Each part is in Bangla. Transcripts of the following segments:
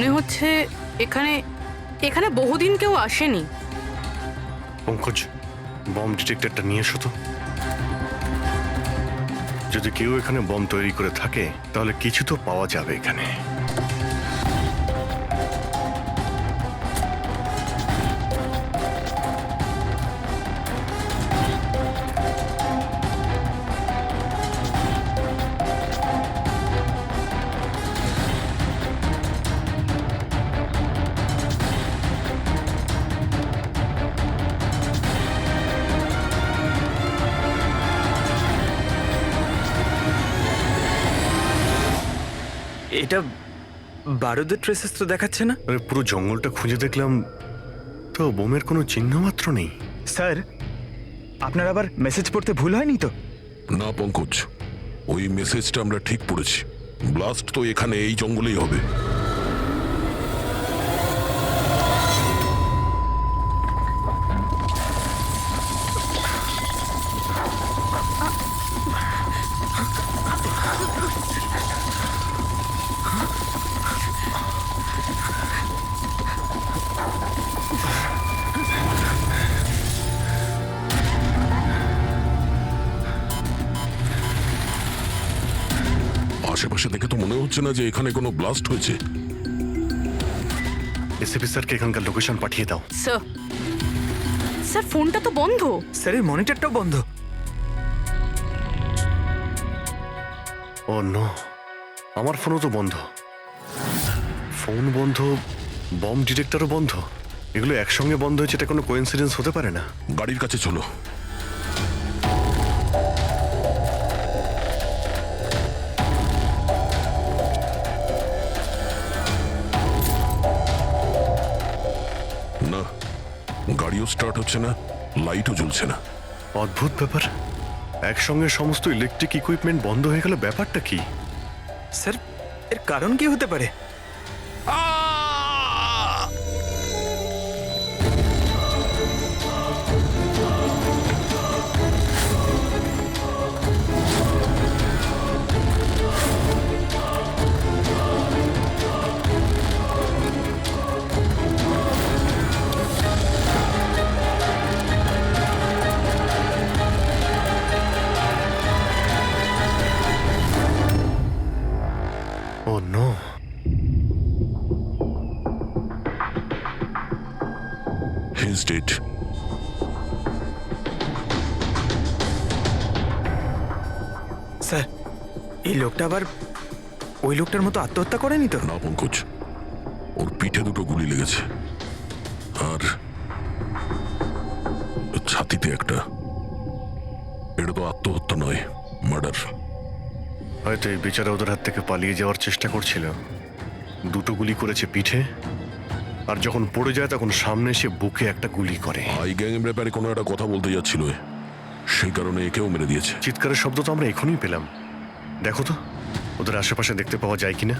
মনে হচ্ছে এখানে এখানে বহুদিন কেউ আসেনি। পঙ্কজ, বম ডিটেক্টরটা নিয়ে এসো তো। যদি কেউ এখানে বম তৈরি করে থাকে তাহলে কিছু তো পাওয়া যাবে এখানে। এটা বারুদের ট্রেসেস তো দেখাচ্ছে না। আরে পুরো জঙ্গলটা খুঁজে দেখলাম, তো বোমের কোনো চিহ্ন মাত্র নেই। স্যার, আপনার আবার মেসেজ পড়তে ভুল হয়নি তো? না পঙ্কজ, ওই মেসেজটা আমরা ঠিক পড়েছি। ব্লাস্ট তো এখানে এই জঙ্গলেই হবে। আশেপাশে দেখে তো মনে হচ্ছে না যে এখানে কোনো ব্লাস্ট হয়েছে। এসিপি স্যারকে এখানকার লোকেশন পাঠিয়ে দাও। স্যার, স্যার ফোনটা তো বন্ধ। স্যারের মনিটরটাও বন্ধ। ও নো, আমার ফোনও তো বন্ধ। ফোন বন্ধ, বম ডিটেক্টরও বন্ধ। এগুলো একসঙ্গে বন্ধ হয়েছে, এটা কোনো কোইন্সিডেন্স হতে পারে না। গাড়ির কাছে চলো। না, গাড়িও স্টার্ট হচ্ছে না, লাইটও জ্বলছে না। অদ্ভুত ব্যাপার, একসঙ্গে সমস্ত ইলেকট্রিক ইকুইপমেন্ট বন্ধ হয়ে গেল, ব্যাপারটা কি? স্যার, এর কারণ কি হতে পারে? ও নো, হিজ ডেড। স্যার, এই লোকটা আবার ওই লোকটার মতো আত্মহত্যা করেনি তো? না পঙ্কজ, ওর পিঠে দুটো গুলি লেগেছে আর ছাতিতে একটা। এটা তো আত্মহত্যা নয়, মার্ডার। হয়তো এই বেচারা ওদের হাত থেকে পালিয়ে যাওয়ার চেষ্টা করছিল। দুটো গুলি করেছে পিঠে, আর যখন পড়ে যায় তখন সামনে এসে বুকে একটা গুলি করে। আই গ্যাং এর ব্যাপারে কোনো একটা কথা বলতে যাচ্ছিল, সেই কারণে একেও মেরে দিয়েছে। চিৎকারের শব্দ তো আমরা এখনই পেলাম। দেখো তো ওদের আশেপাশে দেখতে পাওয়া যায় কিনা।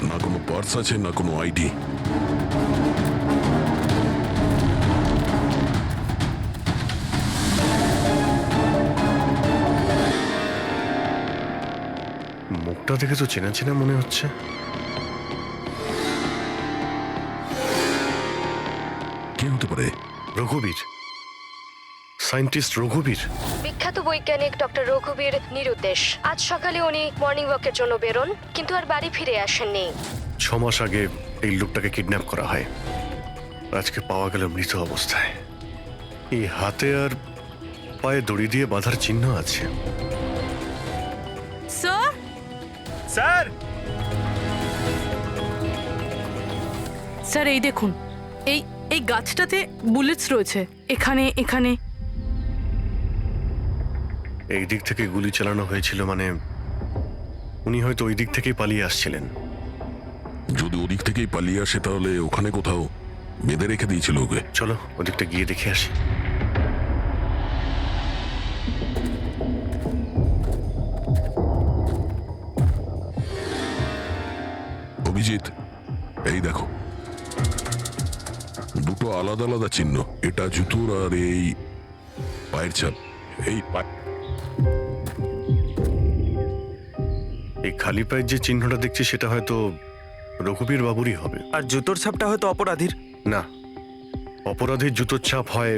না কোনো পার্স আছে, না কোনো আইডি। মুখটা দেখে তো চেনা চেনা মনে হচ্ছে। কে হতে পারে? রঘুবীর, সায়েন্টিস্ট রঘুবীর। বিখ্যাত বৈজ্ঞানিক ডক্টর রঘুবীর নিরুদ্দেশ। আজ সকালে উনি মর্নিং ওয়াকের জন্য বেরোন, কিন্তু আর বাড়ি ফিরে আসেননি। 6 মাস আগে এই লোকটাকে কিডন্যাপ করা হয়, আজকে পাওয়া গেল মৃত অবস্থায়। এই হাতে আর পায়ে দড়ি দিয়ে বাঁধার চিহ্ন আছে। স্যার, স্যার, স্যার এই দেখুন, এই এই গাছটাতে বুলেটস রয়েছে। এখানে এখানে এই দিক থেকে গুলি চালানো হয়েছিল, মানে উনি হয়তো ওই দিক থেকেই পালিয়ে আসছিলেন। যদি ওদিক থেকেই পালিয়ে আসে তাহলে ওখানে কোথাও বেঁধে রেখে দিয়েছিল ওকে। চলো ওদিকটা গিয়ে দেখে আসি। অভিজিৎ, এই দেখো, দুটো আলাদা আলাদা চিহ্ন। এটা জুতোর আর এই পায়ের ছাপ। এই এই খালি পায়ের যে চিহ্নটা দেখছি সেটা হয়তো রঘুবীর বাবুরই হবে। আর জুতোর ছাপটা হয়তো অপরাধীর। না, অপরাধীর জুতোর ছাপ হয়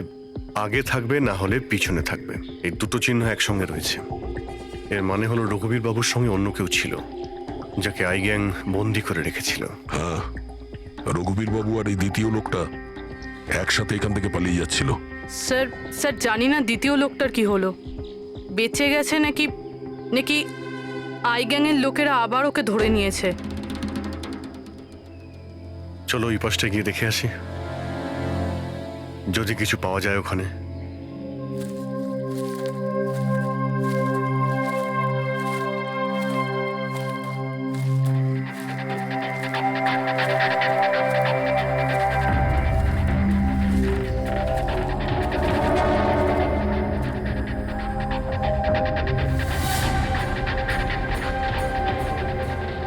আগে থাকবে, না হলে পিছনে থাকবে। এই দুটো চিহ্ন একসঙ্গে রয়েছে। এর মানে হলো রঘুবীর বাবুর সঙ্গে অন্য কেউ ছিল, যাকে আই গ্যাং বন্দি করে রেখেছিল। হ্যাঁ, রঘুবীর বাবু আর এই দ্বিতীয় লোকটা একসাথে এখান থেকে পালিয়ে যাচ্ছিল। স্যার স্যার জানি না দ্বিতীয় লোকটার কি হলো, বেঁচে গেছে নাকি নাকি আই গ্যাংয়ের লোকেরা আবার ওকে ধরে নিয়েছে। চলো ওই পাশটা গিয়ে দেখে আসি, যদি কিছু পাওয়া যায় ওখানে।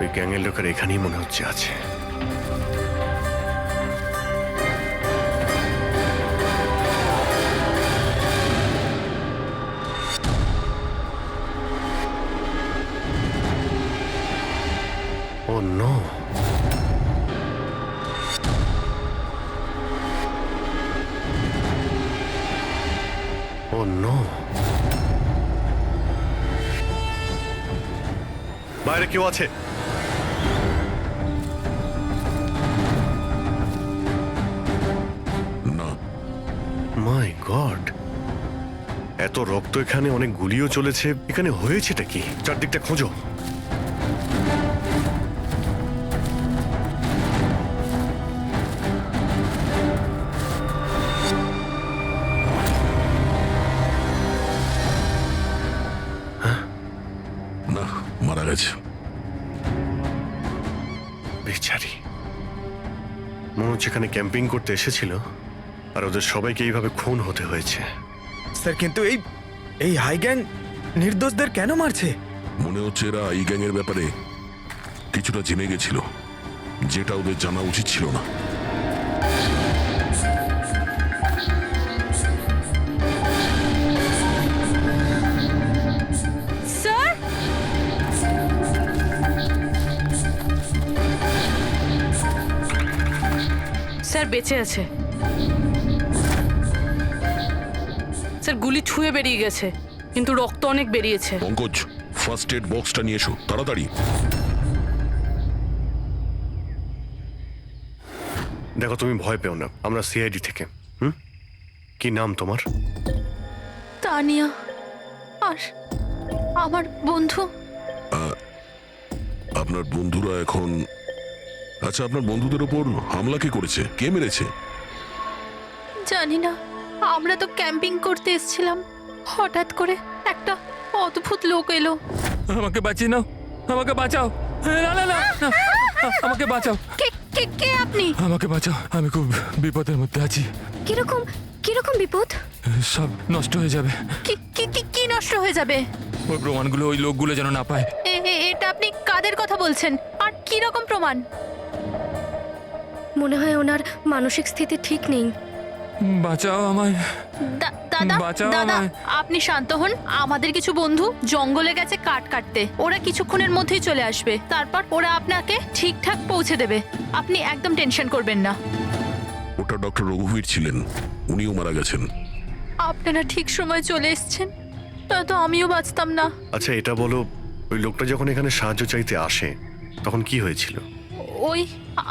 ওই গ্যাংয়ের লোকের এখানেই মনে হচ্ছে আছে। Oh no! Oh no! বাইরে কেউ আছে? না, মাই গড, এত রক্ত এখানে, অনেক গুলিও চলেছে। এখানে হয়েছেটা কি? চারদিকটা খোঁজো। না, মারা গেছে। বেচারি, মনে হচ্ছে এখানে ক্যাম্পিং করতে এসেছিল আর ওদের সবাইকে এইভাবে খুন হতে হয়েছে। স্যার কিন্তু এই এই হাই গ্যাং নির্দোষদের কেন মারছে? মনে হচ্ছে এরা এই গ্যাংয়ের ব্যাপারে কিছুটা জেনে গেছিল, যেটা ওদের জানা উচিত ছিল না। স্যার স্যার বেঁচে আছে। স্যার গুলি ছুঁয়ে বেরিয়ে গেছে, কিন্তু রক্ত অনেক বেরিয়েছে। পঙ্কজ, ফার্স্ট এড বক্সটা নিয়ে এসো তাড়াতাড়ি। দেখো, তুমি ভয় পেও না, আমরা সিআইডি থেকে। কি নাম তোমার? তানিয়া। আর আমার বন্ধু। আপনার বন্ধুরা এখন... আচ্ছা, আপনার বন্ধুদের ওপর হামলা কে করেছে? কে মেরেছে? জানি না, আমরা তো ক্যাম্পিং করতে এসেছিলাম, হঠাৎ করে একটা অদ্ভুত লোক এলো। আমাকে বাঁচিয়ে নাও, আমাকে বাঁচাও। না না না না, আমাকে বাঁচাও, কে কে কে আপনি? আমাকে বাঁচাও, আমি খুব বিপদের মধ্যে আছি। কিরকম কিরকম বিপদ? সব নষ্ট হয়ে যাবে। কি কি কি কি নষ্ট হয়ে যাবে? ওই প্রমাণগুলো ওই লোকগুলো যেন না পায়। এটা আপনি কাদের কথা বলছেন? আর কি রকম প্রমাণ? মনে হয় ওনার মানসিক স্থিতি ঠিক নেই। বাঁচাও আমায়, দাদা বাঁচাও দাদা, আমায়। আপনি শান্ত হন। আমাদের কিছু বন্ধু জঙ্গলে গেছে কাঠ কাটতে, ওরা কিছুক্ষণের মধ্যেই চলে আসবে। তারপর ওরা আপনাকে ঠিকঠাক পৌঁছে দেবে, আপনি একদম টেনশন করবেন না। ওটা ডক্টর রঘুবীর ছিলেন, উনিও মারা গেছেন। আপনারা ঠিক সময় চলে এসেছেন, নয়তো আমিও বাঁচতাম না। আচ্ছা এটা বলো, ওই লোকটা যখন এখানে সাহায্য চাইতে আসে তখন কি হয়েছিল? ওই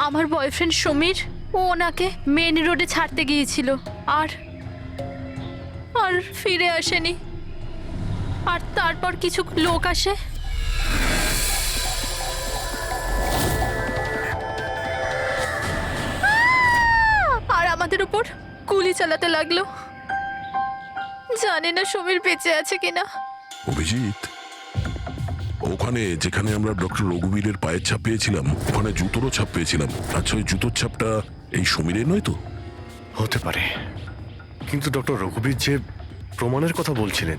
আমার বয়ফ্রেন্ড সমীর, ও ওনাকে মেন রোডে ছাড়তে গিয়েছিল, আর আর ফিরে আসেনি। আর তারপর কিছু লোক আসে, আর আমাদের উপর গুলি চালাতে লাগলো। জানি না সমীর বেঁচে আছে কিনা। অভিজিৎ, ওখানে যেখানে আমরা ডক্টর রঘুবীরের পায়ের ছাপ পেয়েছিলাম, ওখানে জুতোরও ছাপ পেয়েছিলাম। আচ্ছা, ওই জুতোর ছাপটা এই সমীরের নয় তো? হতে পারে, কিন্তু ডক্টর রঘুবীর যে প্রমাণের কথা বলছিলেন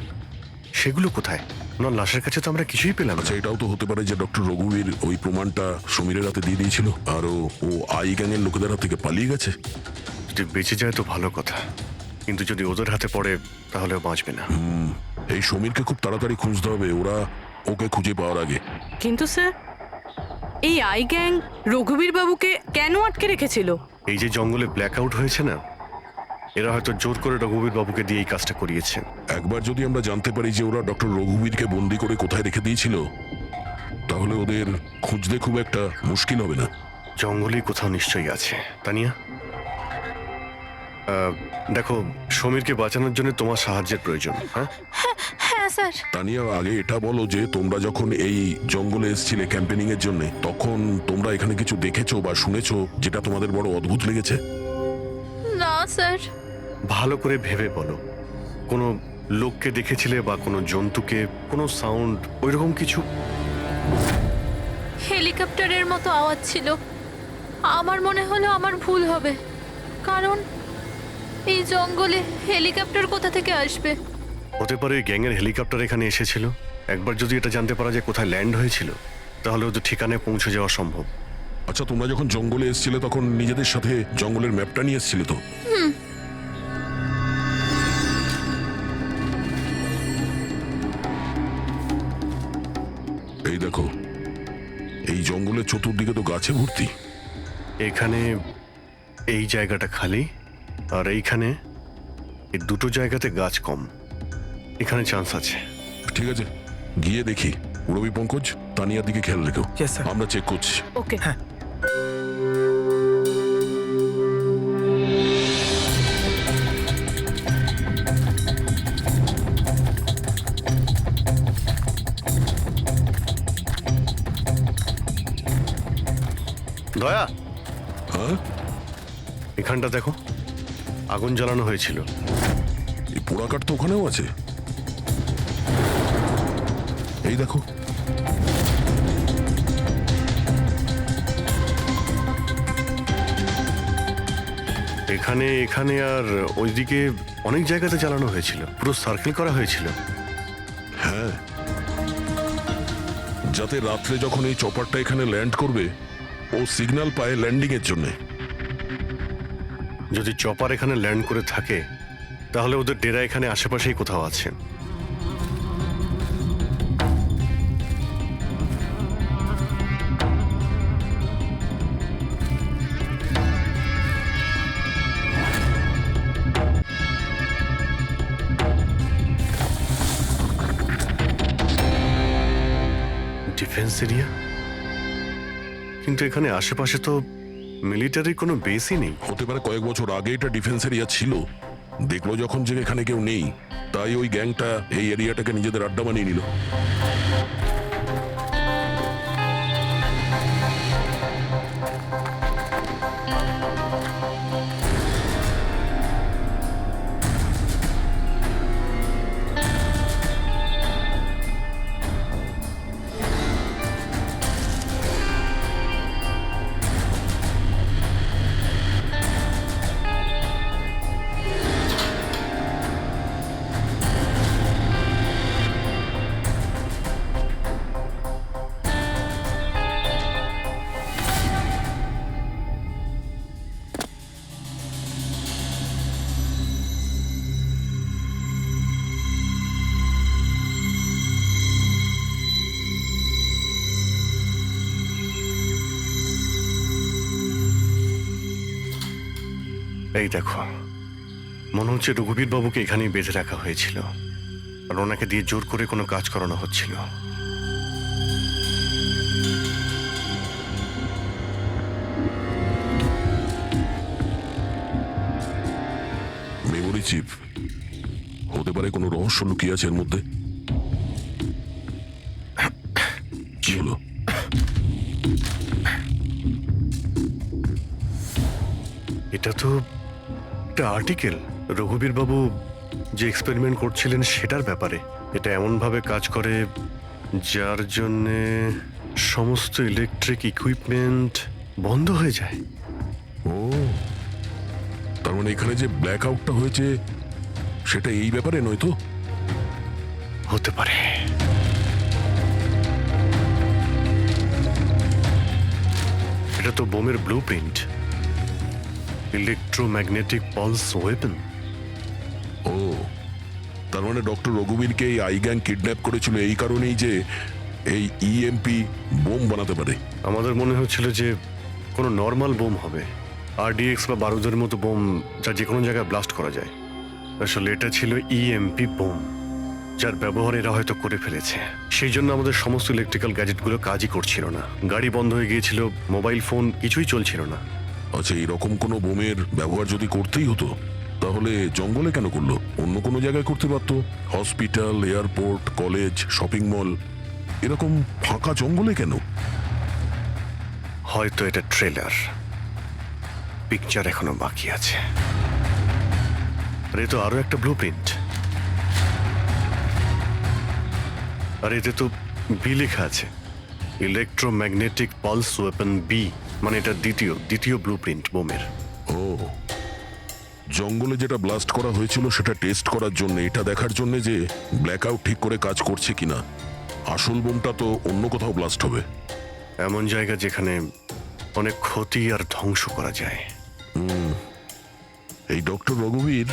সেগুলো কোথায়? ওনার লাশের কাছে তো আমরা কিছুই পেলাম না। আচ্ছা, এটাও তো হতে পারে যে ডক্টর রঘুবীর ওই প্রমাণটা সমীরের হাতে দিয়ে দিয়েছিল, আর ও আই গ্যাংয়ের লোকেদের হাত থেকে পালিয়ে গেছে। যদি বেঁচে যায় তো ভালো কথা, কিন্তু যদি ওদের হাতে পড়ে তাহলে বাঁচবে না। এই সমীরকে খুব তাড়াতাড়ি খুঁজতে হবে। ওরা ওকে খুঁজে পাওয়ার আগে। কিন্তু স্যার, এই আই গ্যাং রঘুবীর বাবুকে কেন আটকে রেখেছিল? এই যে জঙ্গলে ব্ল্যাক আউট হয়েছে না, এরা হয়তো জোর করে রঘুবীর বাবুকে দিয়ে এই কাজটা করিয়েছে। একবার যদি আমরা জানতে পারি যে ওরা ডক্টর রঘুবীরকে বন্দি করে কোথায় রেখে দিয়েছিল, তাহলে ওদের খুঁজতে খুব একটা মুশকিল হবে না। জঙ্গলে কোথাও নিশ্চয়ই আছে। তানিয়া, দেখো, সমীরকে বাঁচানোর জন্য তোমার সাহায্যের প্রয়োজন। হ্যাঁ, হ্যাঁ স্যার। তানিয়া, আগে এটা বলো যে তোমরা যখন এই জঙ্গলে এসেছিলে ক্যাম্পেনিং এর জন্য, তখন তোমরা এখানে কিছু দেখেছো বা শুনেছো যেটা তোমাদের বড় অদ্ভুত লেগেছে? না স্যার। ভালো করে ভেবে বলো, কোনো লোককে দেখেছিলে বা কোনো জন্তুকে, কোনো সাউন্ড, ওইরকম কিছু? হেলিকপ্টারের মতো আওয়াজ ছিল। আমার মনে হলো আমার ভুল হবে, কারণ এই জঙ্গলে হেলিকপ্টার কোথা থেকে আসবে? হতে পারে গ্যাংয়ের হেলিকপ্টার এখানে এসেছিল। একবার যদি এটা জানতে পারা যায় কোথায় ল্যান্ড হয়েছিল, তাহলে ওদের ঠিকানায় পৌঁছে যাওয়া সম্ভব। আচ্ছা, তোমরা যখন জঙ্গলে এসেছিলে তখন নিজেদের সাথে জঙ্গলের ম্যাপটা নিয়ে এসেছিলে তো? এই দেখো, এই জঙ্গলের চতুর্দিকে তো গাছে ভর্তি। এখানে এই জায়গাটা খালি, আর এইখানে এই দুটো জায়গাতে গাছ কম। এখানে চান্স আছে। ঠিক আছে, গিয়ে দেখি। রবি, পঙ্কজ, তানিয়ার দিকে খেয়াল রেখো। Yes, sir. আমরা চেক করছি। ওকে। দয়া, হ্যাঁ, এখানটা দেখো, আগুন জ্বালানো হয়েছিল। এই পোড়াকাঠ তো ওখানেও আছে। এই দেখো, এখানে, এখানে আর ওইদিকে অনেক জায়গাতে জ্বালানো হয়েছিল। পুরো সার্কেল করা হয়েছিল। হ্যাঁ, যাতে রাত্রে যখন এই চপারটা এখানে ল্যান্ড করবে, ও সিগন্যাল পায় ল্যান্ডিং এর জন্য। যদি চপার এখানে ল্যান্ড করে থাকে, তাহলে ওদের ডেরা এখানে আশেপাশেই কোথাও আছে। ডিফেন্স এরিয়া, কিন্তু এখানে আশেপাশে তো মিলিটারির কোনো বেসই নেই। হতে পারে কয়েক বছর আগে এটা ডিফেন্স এরিয়া ছিল। দেখলো যখন যে এখানে কেউ নেই, তাই ওই গ্যাংটা এই এরিয়াটাকে নিজেদের আড্ডা বানিয়ে নিল। এই দেখো, মনে হচ্ছে রঘুবীর বাবুকে এখানেই বেঁধে রাখা হয়েছিল, আর ওনাকে দিয়ে জোর করে কোনো কাজ করানো হচ্ছিল। মেমোরি চিপ হতে পারে, কোনো রহস্য লুকিয়ে আছে এর মধ্যে। কি হলো? এটা তো একটা আর্টিকেল। রঘুবীর বাবু যে এক্সপেরিমেন্ট করছিলেন সেটার ব্যাপারে। এটা এমনভাবে কাজ করে যার জন্যে সমস্ত ইলেকট্রিক ইকুইপমেন্ট বন্ধ হয়ে যায়। ও, তার মানে এখানে যে ব্ল্যাক আউটটা হয়েছে সেটা এই ব্যাপারে নয় তো? হতে পারে। এটা তো বোমের blueprint, electromagnetic pulse weapon. ও, তার মানে ডক্টর রঘুবীরকে এই আই গ্যাং কিডন্যাপ করেছিল এই কারণেই যে এই ইএমপি বোম বানাতে পারে। আমাদের মনে হচ্ছিল যে কোনো নর্মাল বোম হবে, আরডিএক্স বা বারুদের মতো বোম যা যে কোনো জায়গায় ব্লাস্ট করা যায়। আসলে এটা ছিল ইএমপি বোম, যার ব্যবহার এরা হয়তো করে ফেলেছে। সেই জন্য আমাদের সমস্ত ইলেকট্রিক্যাল গ্যাজেটগুলো কাজই করছিল না, গাড়ি বন্ধ হয়ে গিয়েছিল, মোবাইল ফোন কিছুই চলছিল না। আচ্ছা, এরকম কোনো বোমের ব্যবহার যদি করতেই হতো তাহলে জঙ্গলে কেন করলো? অন্য কোনো জায়গায় করতে পারতো, hospital, airport, college, shopping mall, এরকম ফাঁকা জঙ্গলে কেন? হয়তো এটা ট্রেলার, পিকচার এখনো বাকি আছে। আর এ তো আরো একটা ব্লু প্রিন্ট, আর এতে তো বি লেখা আছে, ইলেকট্রোম্যাগনেটিক পালস ওয়েপন বি, মানে এটা দ্বিতীয় ব্লু প্রিন্ট বোমের। ও, জঙ্গলে যেটা ব্লাস্ট করা হয়েছিল সেটা টেস্ট করার জন্য, এটা দেখার জন্য যে ব্ল্যাকআউট ঠিক করে কাজ করছে কিনা। আসল বোমটা তো অন্য কোথাও ব্লাস্ট হবে। এমন জায়গা যেখানে অনেক ক্ষতি আর ধ্বংস করা যায়। এই ডক্টর রঘুবীর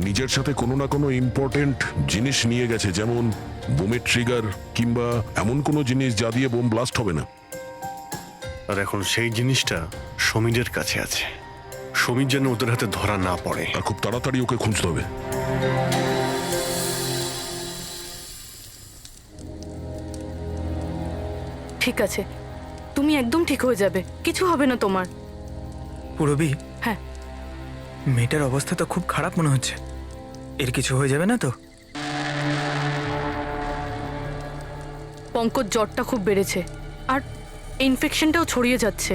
নিজের সাথে কোনো না কোনো ইম্পর্টেন্ট জিনিস নিয়ে গেছে, যেমন বোমের ট্রিগার কিংবা এমন কোনো জিনিস যা দিয়ে বোম ব্লাস্ট হবে না। আর এখন সেই জিনিসটা সমীরের কাছে আছে। সমীর যেন ওদের হাতে ধরা না পড়ে। আর খুব তাড়াতাড়ি ওকে খুঁজতে হবে। ঠিক আছে, তুমি একদম ঠিক হয়ে যাবে, কিছু হবে না তোমার। পুরবি, হ্যাঁ, মেয়েটার অবস্থা তো খুব খারাপ মনে হচ্ছে। এর কিছু হয়ে যাবে না তো? পঙ্কজ জ্বরটা খুব বেড়েছে আর ইনফেকশনটাও ছড়িয়ে যাচ্ছে।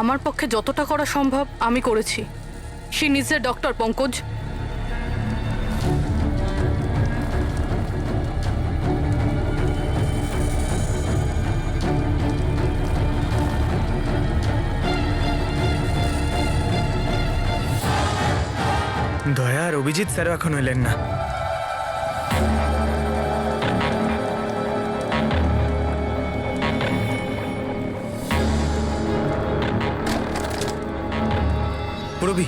আমার পক্ষে যতটা করা সম্ভব আমি করেছি। She needs a doctor, Pankaj. দয়া আর অভিজিৎ স্যারও এখন এলেন না। পুরবি,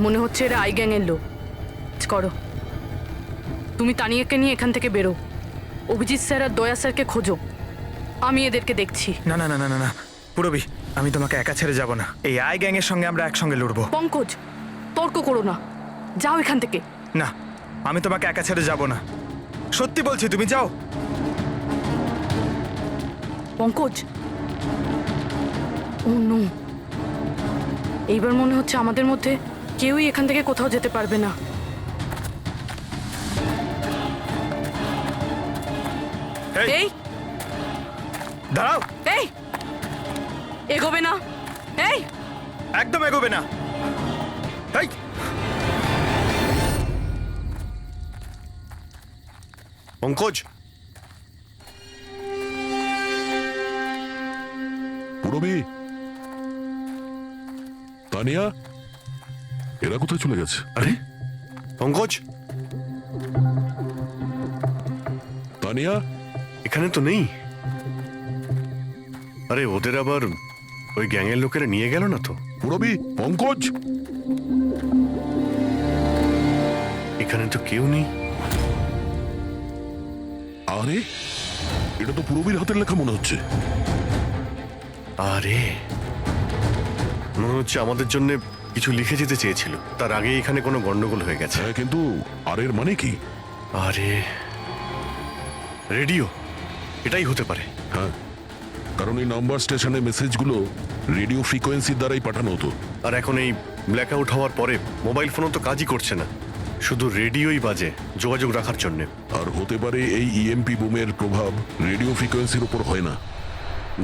মনে হচ্ছে এরা আই গ্যাং এর লোক। করো, তুমি তানিয়াকে নিয়ে এখান থেকে বেরো। অভিজিৎ স্যার আর দয়া স্যারকে খোঁজো, আমি এদেরকে দেখছি। না না না না না না পুরবি, আমি তোমাকে একা ছেড়ে যাব না। এই আই গ্যাং এর সঙ্গে আমরা একসঙ্গে লড়বো। পঙ্কজ, তর্ক করো না, যাও এখান থেকে। না, আমি তোমাকে একা ছেড়ে যাব না, সত্যি বলছি, তুমি যাও। পঙ্কজ, ও নো, এইবার মনে হচ্ছে আমাদের মধ্যে কেউই এখান থেকে কোথাও যেতে পারবে না। এই দাঁড়াও, এই এগোবে না, এই একদম এগোবে না। এই পঙ্কজ, পুরবি, তানিয়া, এরা কোথায় চলে গেছে? আরে পঙ্কজ, তানিয়া, এখানে তো নেই। আরে ওদের আবার ওই গ্যাংয়ের লোকেরা নিয়ে গেল না তো? পুরবি, পঙ্কজ, এখানে তো কেউ নেই। আরে এটা তো পুরবির হাতের লেখা মনে হচ্ছে। আরে মনে হচ্ছে আমাদের জন্য কিছু লিখে যেতে চেয়েছিল, তার আগে এখানে কোনো গন্ডগোল হয়ে গেছে। হ্যাঁ, কিন্তু আর এর মানে কি? আরে রেডিও, এটাই হতে পারে। হ্যাঁ, কারণ এই নাম্বার স্টেশনে মেসেজগুলো রেডিও ফ্রিকোয়েন্সির দ্বারাই পাঠানো হতো। আর এখন এই ব্ল্যাকআউট হওয়ার পরে মোবাইল ফোনও তো কাজই করছে না, শুধু রেডিওই বাজে যোগাযোগ রাখার জন্য। আর হতে পারে এই ইএমপি বোমের প্রভাব রেডিও ফ্রিকোয়েন্সির উপর হয় না।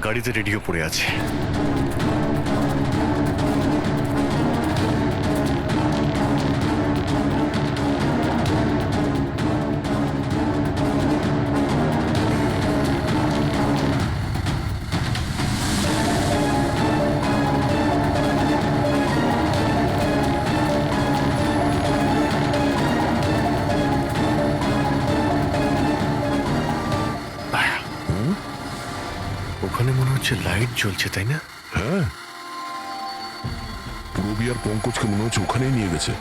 গাড়িতে রেডিও পড়ে আছে। ওখানে মনে হচ্ছে লাইট জ্বলছে, তাই না? হ্যাঁ, পূরবী আর পঙ্কজকে মনে হচ্ছে ওখানেই নিয়ে গেছে।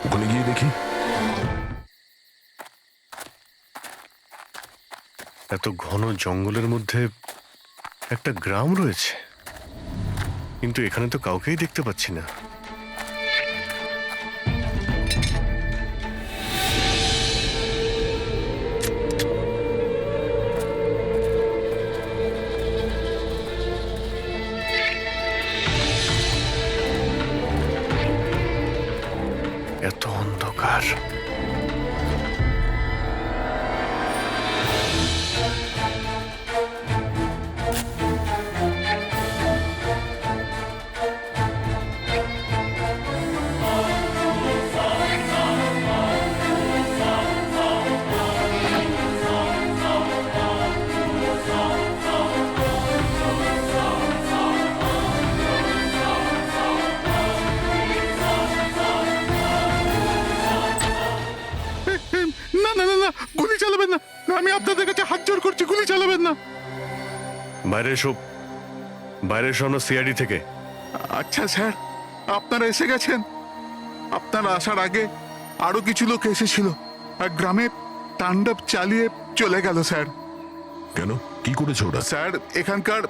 ওখানে গিয়ে দেখি। এত ঘন জঙ্গলের মধ্যে একটা গ্রাম রয়েছে, কিন্তু এখানে তো কাউকেই দেখতে পাচ্ছি না। এত অন্ধকার। না না না না, গুলি চালাবেন না। আমি আপনাদের কাছে হাত জোড় করছি, গুলি চালাবেন না। বাইরে এসো, বাইরে এসো, আমরা সিআইডি থেকে। আচ্ছা স্যার, আপনারা এসে গেছেন। আপনারা আসার আগে আরো কিছু লোক এসেছিল আর গ্রামে তাণ্ডব চালিয়ে চলে গেল স্যার। কেন, কি করেছে ওরা? স্যার, এখানকার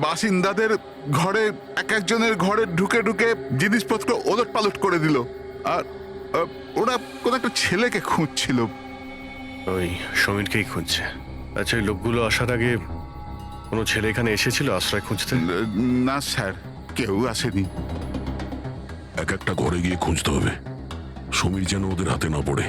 বাসিন্দাদের ঘরে এক একজনের ঘরে ঢুকে ঢুকে জিনিসপত্র ওলট পালট করে দিল। আর ওরা কোন একটা ছেলেকে খুঁজছিল। ওই সমীরকেই খুঁজছে। আচ্ছা, ওই লোকগুলো আসার আগে কোনো ছেলে এখানে এসেছিল আশ্রয় খুঁজতে? না স্যার, কেউ আসেনি। এক একটা ঘরে গিয়ে খুঁজতে হবে, সমীর যেন ওদের হাতে না পড়ে।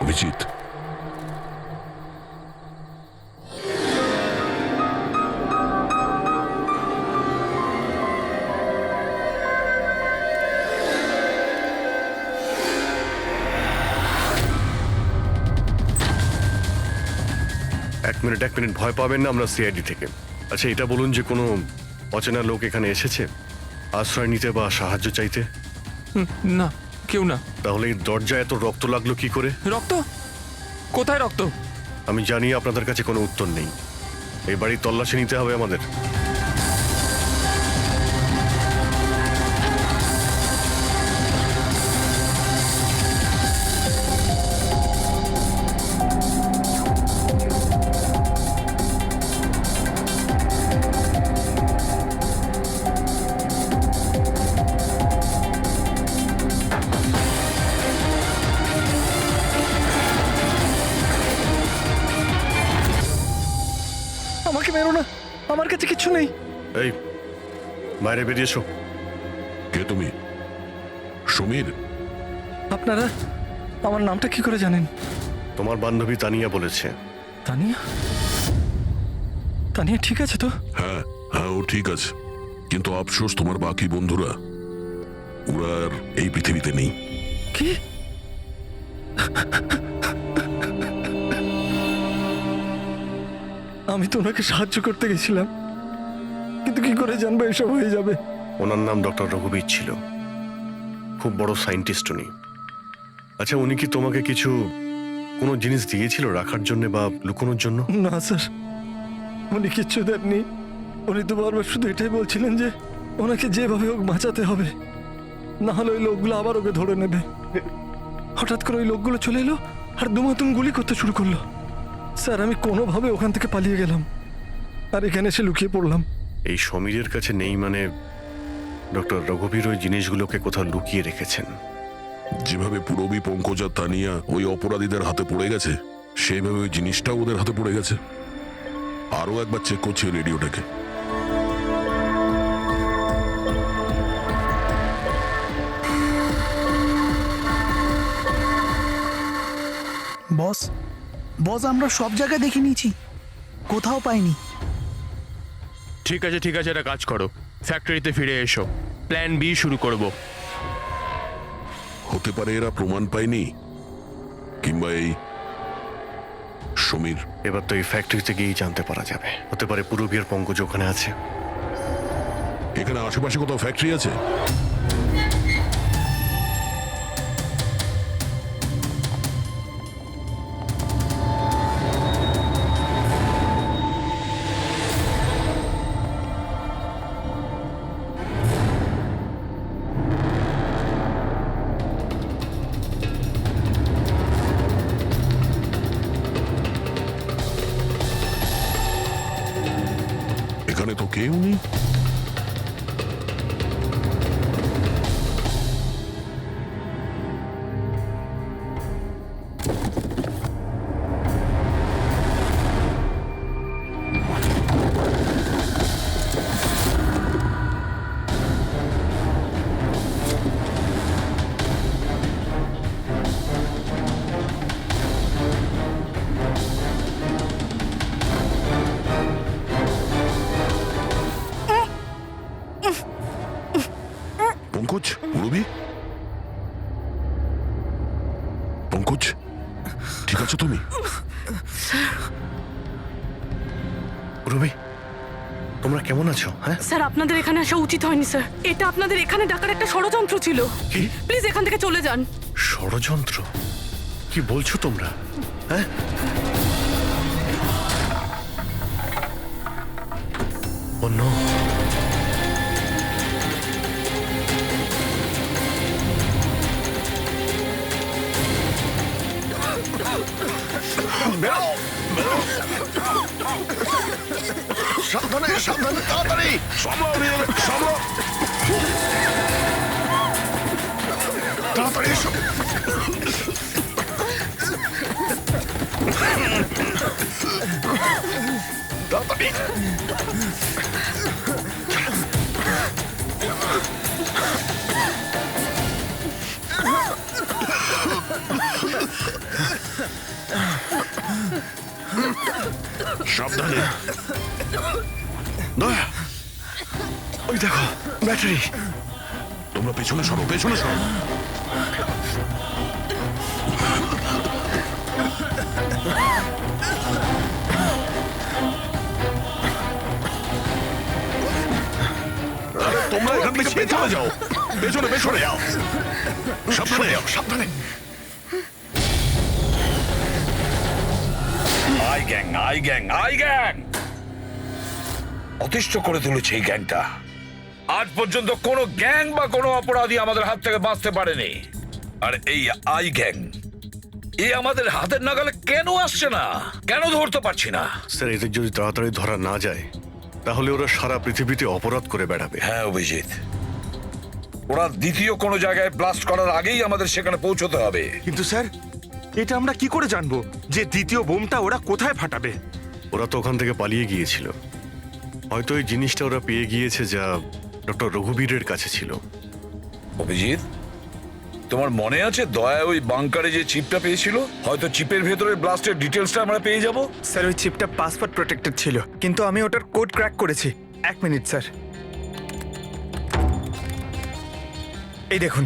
অভিজিৎ, এক মিনিট, ভয় পাবেন না, আমরা সিআইডি থেকে। আচ্ছা, এটা বলুন যে কোনো অচেনা লোক এখানে এসেছে আশ্রয় নিতে বা সাহায্য চাইতে? না, কেউ না। তাহলে এই দরজায় এত রক্ত লাগলো কি করে? রক্ত? কোথায় রক্ত? আমি জানি আপনাদের কাছে কোনো উত্তর নেই। এই বাড়ির তল্লাশি নিতে হবে আমাদের। আমাকে মেরো না, আমার কাছে কিছু নেই। এই, বাইরে বেরিয়ে এসো। কে তুমি? সমীর? আপনারা আমার নামটা কি করে জানেন? তোমার বান্ধবী তানিয়া বলেছে। তানিয়া? তানিয়া ঠিক আছে তো? হ্যাঁ হ্যাঁ, ও ঠিক আছে, কিন্তু আফসোস তোমার বাকি বন্ধুরা ওরা আর এই পৃথিবীতে নেই। কি? আমি তো ওনাকে সাহায্য করতে গেছিলাম, কিন্তু কি করে জানবো এসব হয়ে যাবে? ওনার নাম ডক্টর রঘুবীর ছিল, খুব বড় সায়েন্টিস্ট উনি। আচ্ছা, উনি কি তোমাকে কিছু কোনো জিনিস দিয়েছিল রাখার জন্য বা লুকোনোর জন্য? না স্যার, উনি কিচ্ছু দেননি। উনি তো বারবার শুধু এটাই বলছিলেন যে ওনাকে যেভাবে হোক বাঁচাতে হবে, না হলে ওই লোকগুলো আবার ওকে ধরে নেবে। হঠাৎ করে ওই লোকগুলো চলে এলো আর দুমাতুম গুলি করতে শুরু করলো। স্যার, আমি কোনোভাবে ওখান থেকে পালিয়ে গেলাম আর এখানে এসে লুকিয়ে পড়লাম। এই সমীরের কাছে নেই মানে ডক্টর রঘুবীর ওই জিনিসগুলোকে কোথাও লুকিয়ে রেখেছেন। যেভাবে পূরবী, পঙ্কজ আর তানিয়া ওই অপরাধীদের হাতে পড়ে গেছে, সেইভাবে ওই জিনিসটাও ওদের হাতে পড়ে গেছে। আরো একবার চেক করছি রেডিওটাকে। বস, আমরা সব জায়গায় দেখে নিয়েছি, কোথাও পাইনি। ঠিক আছে, একটা কাজ করো, ফ্যাক্টরিতে ফিরে এসো, প্ল্যান বি শুরু করব। হতে পারে এরা প্রমাণ পায়নি, কিংবা এই সমীর। এবার তো এই ফ্যাক্টরিতে গিয়েই জানতে পারা যাবে। হতে পারে পূরবী আর পঙ্কজ ওখানে আছে। এখানে আশেপাশে কোথাও ফ্যাক্টরি আছে? এখানে তো কেউ নেই। পঙ্কজ, রবি, পঙ্কজ, ঠিক আছো তুমি? রবি, তোমরা কেমন আছো? হ্যাঁ স্যার আপনাদের এখানে আসা উচিত হয়নি স্যার। এটা আপনাদের এখানে ডাকার একটা ষড়যন্ত্র ছিল। কি প্লিজ এখান থেকে চলে যান। ষড়যন্ত্র? কি বলছো তোমরা? হ্যাঁ ও নো, সাবধানে সাবধানে, তাড়াতাড়ি সামলাও রিয়াল, সামলাও। তাড়াতাড়ি এসো। তাড়াতাড়ি সাবধানে। দয়া, ওই দেখো ব্যাটারি। তোমরা পেছনে সরো, পেছনে সরো। তোমরা এখান থেকে পেছনে যাও, পেছনে পেছনে যাও, সাবধানে যাও, সাবধানে। I gang, I gang, I gang অতিষ্ঠ করে তুলেছে এই গ্যাংটা। আজ পর্যন্ত কোনো গ্যাং বা কোনো অপরাধী আমাদের হাত থেকে বাঁচতে পারেনি। আর এই আই গ্যাং, এ আমাদের হাতের নাগালে কেন আসছে না? কেন ধরতে পারছি না? স্যার, এদের যদি তাড়াতাড়ি ধরা না যায় তাহলে ওরা সারা পৃথিবীতে অপরাধ করে বেড়াবে। হ্যাঁ অভিজিৎ, ওরা দ্বিতীয় কোনো জায়গায় ব্লাস্ট করার আগেই আমাদের সেখানে পৌঁছতে হবে। কিন্তু স্যার, এটা আমরা কি করে জানবো যে দ্বিতীয় বোমটা ওরা কোথায় ফাটাবে? ওরা তো ওখান থেকে পালিয়ে গিয়েছিল। হয়তো এই জিনিসটা ওরা পেয়ে গিয়েছে যা ডক্টর রঘুবীরের কাছে ছিল। অভিজিৎ, তোমার মনে আছে দয়া ওই বাংকারে যে চিপটা পেয়েছিল? হয়তো চিপের ভেতরে ব্লাস্টের ডিটেলসটা আমরা পেয়ে যাব। স্যার, ওই চিপটা পাসওয়ার্ড প্রোটেক্টেড ছিল, কিন্তু আমি ওটার কোড ক্র্যাক করেছি। 1 মিনিট স্যার, এই দেখুন।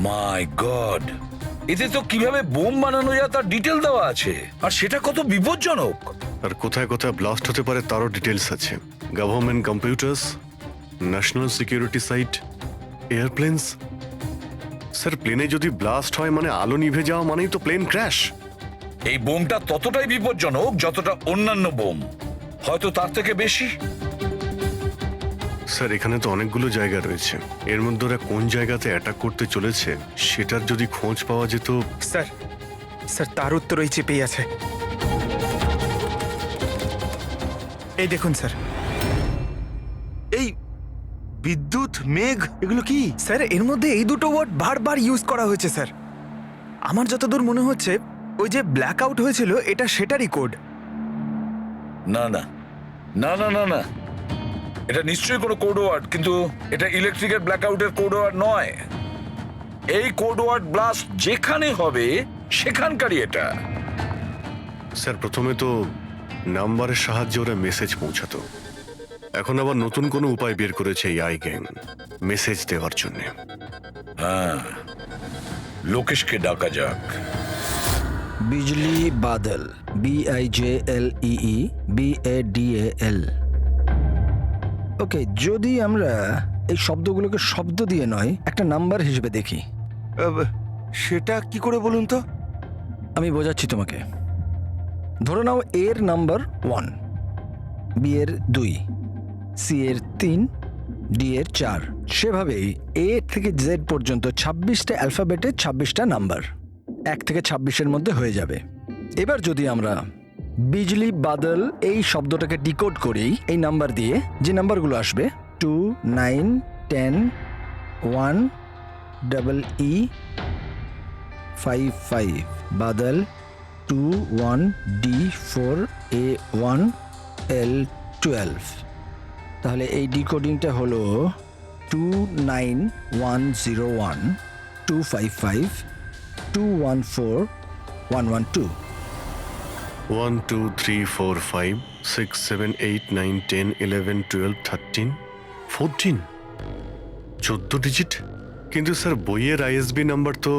মাই গড, এতে তো কিভাবে বোম বানানো যায় তার ডিটেল দেওয়া আছে, আর সেটা কত বিপজ্জনক। আর কোথায় কোথায় ব্লাস্ট হতে পারে তারও ডিটেলস আছে। Government computers, national security site, airplanes. Sir, প্লেনে যদি ব্লাস্ট হয় মানে আলো নিভে যাওয়া মানেই তো প্লেন ক্র্যাশ। এই বোমটা ততটাই বিপজ্জনক যতটা অন্যান্য বোম, হয়তো তার থেকে বেশি। স্যার, এখানে তো অনেকগুলো জায়গা রয়েছে। এর মধ্যে ওরা কোন জায়গাতে অ্যাটাক করতে চলেছে সেটার যদি খোঁজ পাওয়া যেত। স্যার, স্যার তার উত্তর ওই চিপেই আছে। এই দেখুন স্যার, এই বিদ্যুৎ, মেঘ, এগুলো কি? স্যার, এর মধ্যে এই দুটো ওয়ার্ড বারবার ইউজ করা হয়েছে স্যার। আমার যতদূর মনে হচ্ছে ওই যে ব্ল্যাক আউট হয়েছিল এটা সেটারই কোড। না না না না না না, এটা নিশ্চয়ই কোনো কোড ওয়ার্ড, কিন্তু এটা ইলেকট্রিকের ব্ল্যাকআউটের কোড ওয়ার্ড নয়। এই কোড ওয়ার্ড ব্লাস্ট যেখানে হবে সেখানকারই এটা। স্যার, প্রথমে তো নাম্বারের সাহায্যে ওরা মেসেজ পৌঁছাতো। এখন আবার নতুন কোনো উপায় বের করেছে এই আই গ্যাং মেসেজ দেওয়ার জন্য। হ্যাঁ, লোকেশকে ডাকা যাক। বিজলি বাদল, BIJLEE BADAL। ওকে, যদি আমরা এই শব্দগুলোকে শব্দ দিয়ে নয় একটা নাম্বার হিসেবে দেখি। সেটা কি করে বলুন তো? আমি বোঝাচ্ছি তোমাকে। ধরে নাও এর নাম্বার 1, বি এর 2, সি এর 3, ডি এর 4। সেভাবেই এ থেকে জেড পর্যন্ত 26টা অ্যালফাবেটের 26টা নাম্বার 1 থেকে 26-এর মধ্যে হয়ে যাবে। এবার যদি আমরা বিজলি বাদল এই শব্দটাকে ডিকোড করি এই নাম্বার দিয়ে, যে নাম্বারগুলো আসবে 2, 9, 10, 1, EE 5, 5, বাদল 2, 1, D4, A1, L12। তাহলে এই ডিকোডিংটা হলো 29101 255 214 112। 1 2 3 4 5 6 7 8 9 10 11 12 13 14 14 ডিজিট। কিন্তু স্যার বইয়ের আইএসবি নাম্বার তো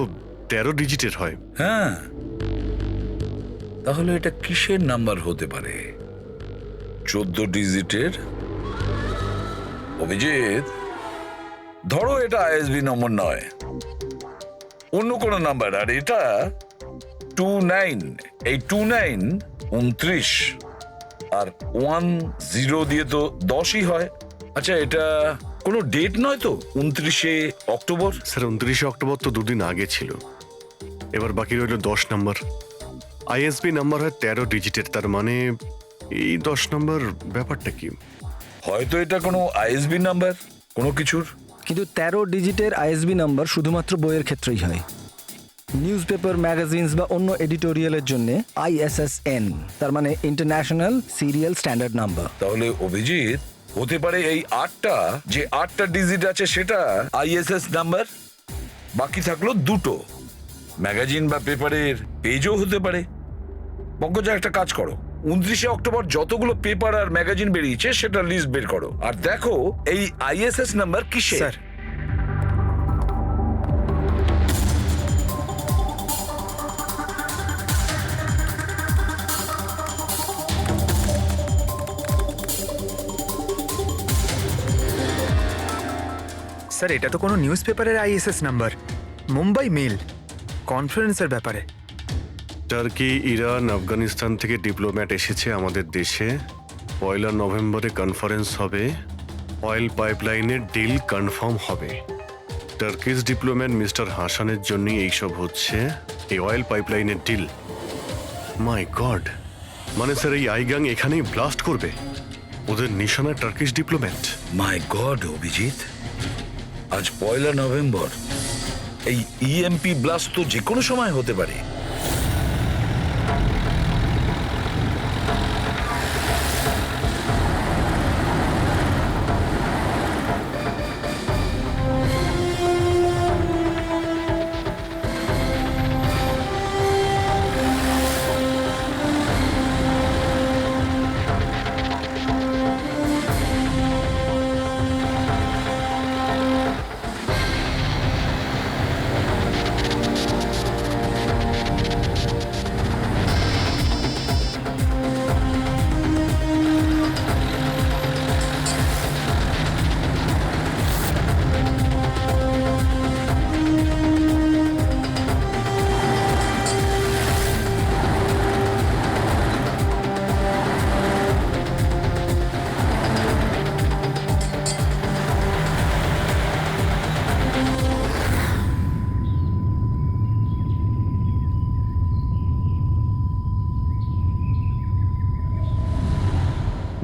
13 ডিজিটের হয়। হ্যাঁ, তাহলে এটা কিসের নাম্বার হতে পারে? 14 ডিজিটের? অভিজিৎ, ধরো এটা আইএসবি নম্বর নয়, অন্য কোনো নাম্বার। আর এটা 29, এই 29 29 আর 10 দিয়ে তো 10ই হয়। আচ্ছা, এটা কোনো ডেট নয় তো? 29শে অক্টোবর? স্যার 29শে অক্টোবর তো দুদিন আগে ছিল। এবার বাকি রইল 10 নাম্বার। আইএসবি নাম্বার হয় 13 ডিজিটের, তার মানে এই 10 নাম্বার ব্যাপারটা কি? হয়তো এটা কোনো আইএসবি নাম্বার কোনো কিছুর। কিন্তু 13 ডিজিটের আইএসবি নাম্বার শুধুমাত্র বইয়ের ক্ষেত্রেই হয়। নিউজ পেপার, ম্যাগাজিনস বা অন্য এডিটোরিয়ালের জন্য ISSN, তার মানে ইন্টারন্যাশনাল সিরিয়াল স্ট্যান্ডার্ড নাম্বার। তাহলে অভিজিৎ, হতে পারে এই 8টা ডিজিট আছে সেটা ISS নাম্বার, বাকি থাকলো 2টো। ম্যাগাজিন বা পেপারের পেজও হতে পারে। পঙ্কজা, একটা কাজ করো, 29শে অক্টোবর যতগুলো পেপার আর ম্যাগাজিন বেরিয়েছে সেটা লিস্ট বের করো, আর দেখো এই ISS নাম্বার কিসের। স্যার, স্যার এটা তো কোনো নিউজ পেপারের ISS নাম্বার, মুম্বাই মেল কনফারেন্সের ব্যাপারে। টার্কি, ইরান, আফগানিস্তান থেকে ডিপ্লোম্যাট এসেছে আমাদের দেশে। 1 নভেম্বরে কনফারেন্স হবে, অয়েল পাইপলাইনের ডিল কনফার্ম হবে। টার্কিশ ডিপ্লোম্যাট মিস্টার হাসানের জন্যই এইসব হচ্ছে, এই অয়েল পাইপলাইনের ডিল। মাই গড, মানে স্যার এই আইগাং এখানেই ব্লাস্ট করবে? ওদের নিশানা টার্কিশ ডিপ্লোম্যাট। মাই গড অভিজিৎ, আজ 1 নভেম্বর। এই EMP ব্লাস্ট তো যে কোনো সময় হতে পারে।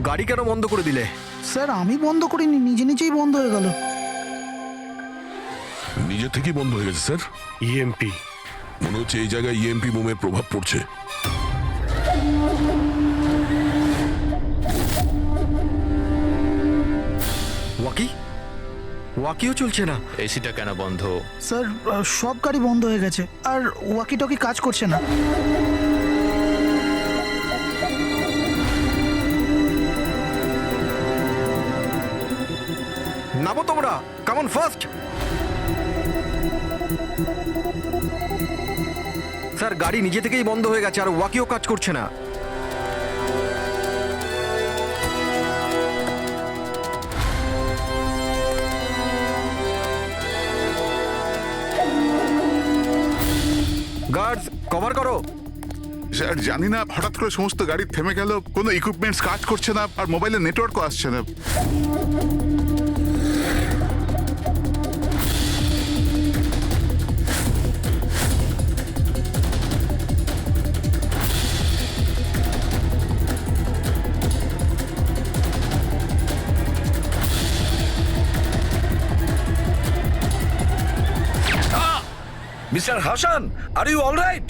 গাড়ি কেন বন্ধ করে দিলে? স্যার আমি বন্ধ করিনি, নিজে নিজেই বন্ধ হয়ে গেল। নিজে থেকেই বন্ধ হয়ে গেছে স্যার। EMP মনে হচ্ছে এই জায়গায় EMP বোমের প্রভাব পড়ছে। ওয়াকিও চলছে না। এসিটা কেন বন্ধ? স্যার সব গাড়ি বন্ধ হয়ে গেছে, আর ওয়াকি টকি কাজ করছে না। নামো তোমরা, কাম অন ফার্স্ট। স্যার গাড়ি নিজে থেকেই বন্ধ হয়ে গেছে আর ওয়াকিও কাজ করছে না। গার্ডস কভার করো। স্যার জানি না হঠাৎ করে সমস্ত গাড়ি থেমে গেল, কোনো ইকুইপমেন্টস কাজ করছে না আর মোবাইলের নেটওয়ার্কও আসছে না। Mister Hasan, are you alright?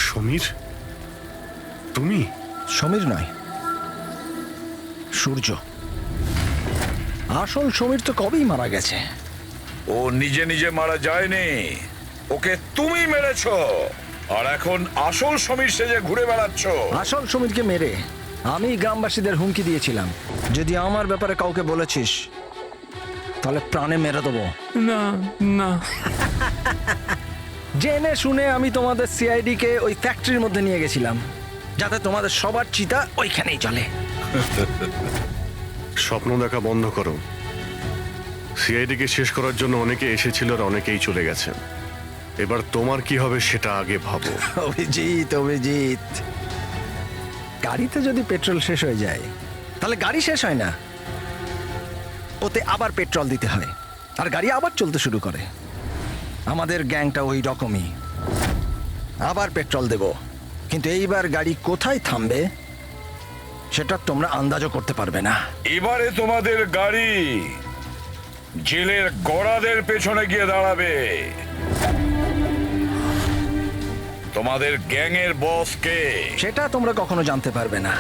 Samir, তুমি? সমীর নয়, সূর্য। আসল সমীর তো কবেই মারা গেছে। ও নিজে নিজে মারা যায়নি, ওকে তুমি মেরেছো। আর এখন আসল সমীর সেজে ঘুরে বেড়াচ্ছ। আসল সমীরকে মেরে আমি গ্রামবাসীদের হুমকি দিয়েছিলাম, যদি আমার ব্যাপারে কাউকে বলেছিস তাহলে প্রাণে মেরে দেবো। না না, জেনে শুনে আমি তোমাদের সিআইডি কে ওই ফ্যাক্টরির মধ্যে নিয়ে গেছিলাম, যাতে তোমাদের সবার চিতা ওইখানেই চলে। স্বপ্ন দেখা বন্ধ করো। সিআইডিকে শেষ করার জন্য অনেকে এসেছিল আর অনেকেই চলে গেছেন। এবার তোমার কি হবে সেটা আগে ভাবো। অভিজিৎ, অভিজিৎ, গাড়িতে যদি পেট্রোল শেষ হয়ে যায় তাহলে গাড়ি শেষ হয় না, ওতে আবার পেট্রোল দিতে হয় আর গাড়ি আবার চলতে শুরু করে। আমাদের গ্যাংটা ওই রকমই, আবার পেট্রোল দেব, কিন্তু এইবার গাড়ি কোথায় থামবে সেটা তোমরা আন্দাজও করতে পারবে না। এবারে তোমাদের গাড়ি জেলের গড়াদের পেছনে গিয়ে দাঁড়াবে। তোমাদের গ্যাংয়ের বস কে সেটা তোমরা কখনো জানতে পারবে না।